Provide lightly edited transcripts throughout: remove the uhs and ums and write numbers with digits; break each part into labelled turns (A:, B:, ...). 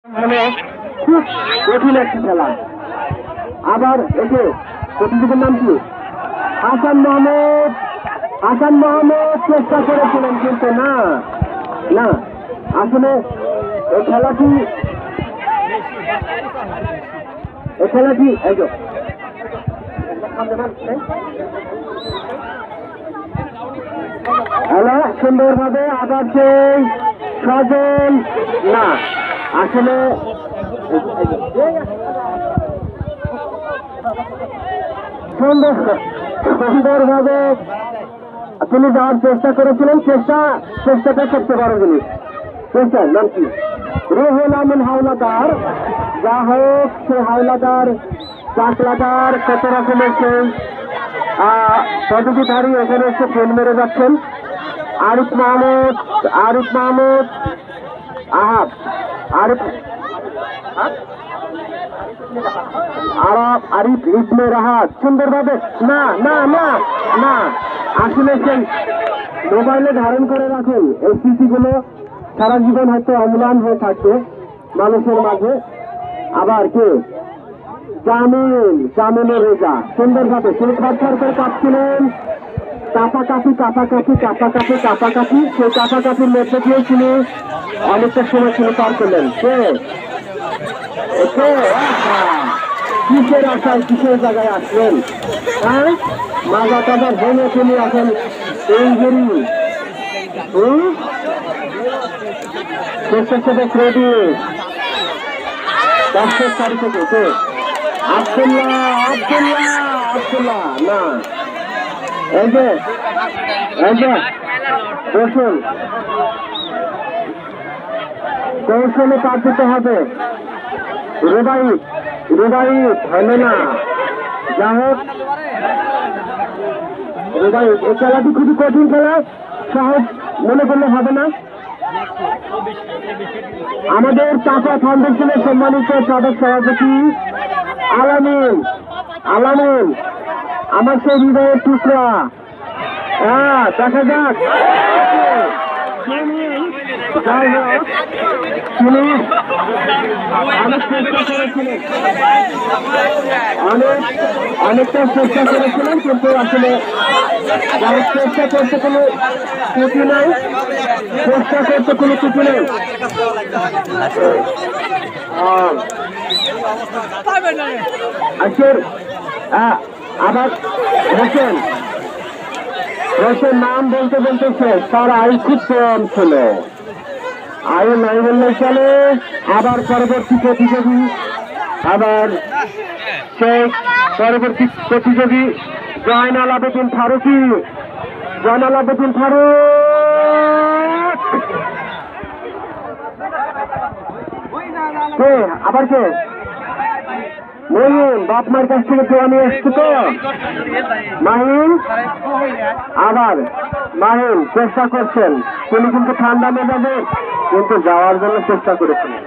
A: মানে খুব কঠিন একটি খেলা। আবার একে প্রতিযোগীর নাম কি? হাসান মাহমুদ। হাসান মাহমুদ চেষ্টা করেছিলেন কিন্তু না না আসলে এই খেলাটি হ্যালো সুন্দরভাবে আবার সেই সজল না আসলে সুন্দরভাবে তিনি যাওয়ার চেষ্টা করেছিলেন। চেষ্টাটা করতে পারো জিনিস। চেষ্টার নাম কি? রুহুল আমিন হাওলাদার। যা হোক সে হাওলাদার চাকলাদার কত রকমের সেই পদবীধারী এখানে এসে ফেল মেরে যাচ্ছেন। আরিফ মাহমুদ আরিফ ইবনে রাহাত সুন্দরভাবে না না না না আসলে সেই মোবাইলে ধারণ করে রাখুন। এই স্মৃতিগুলো সারা জীবন হয়তো অম্লান হয়ে থাকবে মানুষের মাঝে। আবার কে? জামিনুর রেজা সুন্দরভাবে শেখ বাচ্চার করে কাঁপছিলেন। কাছাকাছি সেই কাছাকাছির মধ্যে দিয়ে তিনি অনেকটা সময় তিনি পার করলেন। কিসের আশায় কিসের জায়গায় আসলেন? হ্যাঁ, মাজা টাজা ভেঙে তিনি এখন ইঞ্জুরি স্বেচ্ছাসেবক রেডি 10 তারিখ থেকে আব্দুল্লাহ না এই যে বসুন, কৌশলে পার দিতে হবে। রুবাইত হলে না। যা হোক রুবাইত এই খেলাটি খুবই কঠিন খেলা, সহজ মনে করলে হবে না। আমাদের চাচা ফাউন্ডেশনের সম্মানিত সাবেক সভাপতি আলামিন আমার সেই হৃদয়ের টুকরা। হ্যাঁ, দেখা যাক অনেকটা চেষ্টা করেছিলেন কিন্তু আসলে চেষ্টা করতে কোনো ত্রুটি নেই। আবার হোসেন নাম বলতে শেষ। তার আয়ু খুব কম ছিল, আয়ু নাই বললে চলে। আবার পরবর্তী প্রতিযোগী জয়নাল আবেদিন ফারুক। আবার কে? মহিন বাপ মার কাছ থেকে তো আমি এসছি তো। মাহিন চেষ্টা করছেন, তিনি কিন্তু ঠান্ডা মেজাজে কিন্তু যাওয়ার জন্য চেষ্টা করেছিলেন।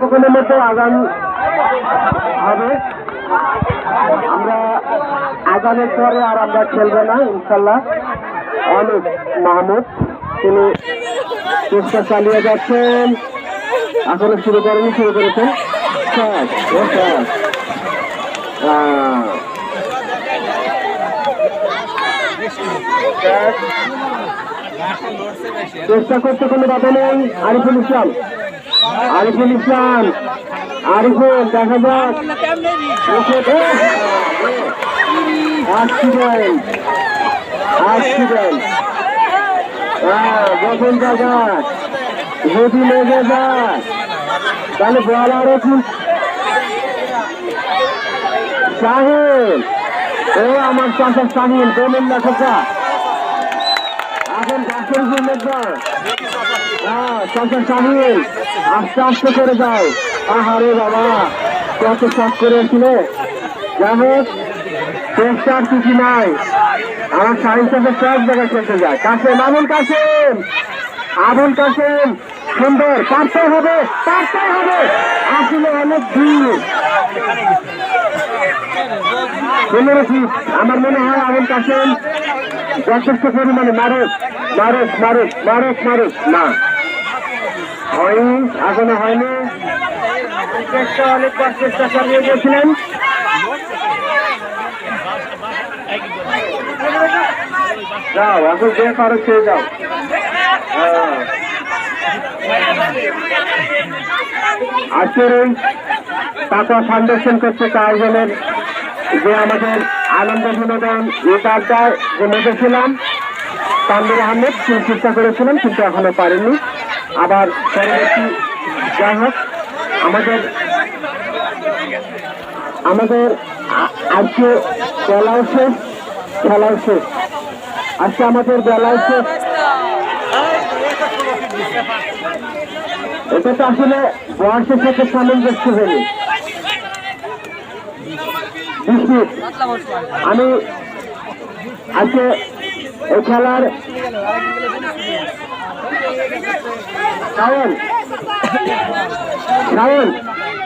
A: কখনের মতো আগান হবে। আমরা আগানের পরে আর আমরা খেলবো না ইনশাল্লাহ। অনেক মাহমুদ তিনি চেষ্টা চালিয়ে যাচ্ছেন, এখনো শুরু করেছেন। চেষ্টা করতে কোনো বাধা নেই। আরিফুল ইসলাম দেখা যাক। অ্যাক্সিডেন্ট যখন জায়গা যদি লেগে যায় তাহলে বল আরো শাহিন। আমার চাষা শাহিন বলেন না খোকা, এখন গাছের জন্য চাষা শাহিন আস্তে আস্তে করে যাও। আহারে বাবা কত শখ করেছিলে। যাই হোক চেষ্টার কিছু নাই। আমার শাহিন চাষা সব জায়গায় খেলতে যায়। আবুল কাসেম সুন্দর পারতে হবে আসলে অনেক দূর। 15 ফিট আমার মনে হয় আবুল কাসেম যথেষ্ট পরিমাণে মারুক না হয়নি, এখনো হয়নি। অনেকবার চেষ্টা চালিয়ে গিয়েছিলেন। যাও এখন যে পারো সে যাও। আজকের এই টাকা ফাউন্ডেশন কর্তৃক আয়োজনের যে আমাদের আনন্দ বিনোদন এই আড্ডায় যে মেতেছিলাম, তানভীর আহমেদ চেষ্টা করেছিলেন কিন্তু এখনো পারেননি। আবার পরবর্তী যাই হোক আমাদের আজকে খেলাও শেষ। আজকে আমাদের বেলাও শেষ। এটা তো আসলে বয়সের সাথে সামঞ্জস্য হয়নি। 20 মিনিট আমি আজকে এই খেলার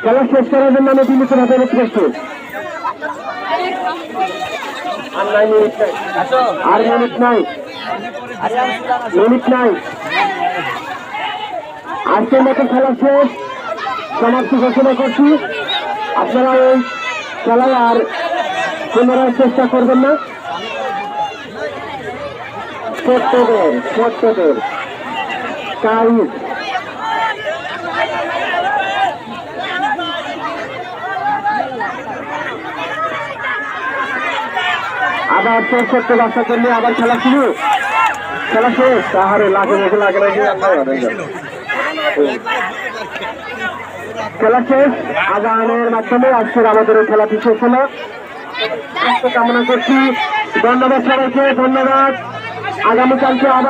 A: খেলা শেষ করার জন্য আমি দিল্লি হাতে রেখেছি। আর মিনিট নাই। আজকের মতো খেলা শেষ, সমাপ্তি ঘোষণা করছি। আপনারা এই খেলায় আর পুনরায় চেষ্টা করবেন না। ছোট্টদের কাইজ আবার 64 বাচ্চা করলে আবার খেলা শুরু। খেলা শেষ। তাহারে লাগে খেলা শেষ। আগানের মাধ্যমে আজকের আমাদের এই খেলা শেষ হলো। কামনা করছি। ধন্যবাদ সবাইকে, ধন্যবাদ। আগামীকালকে আবার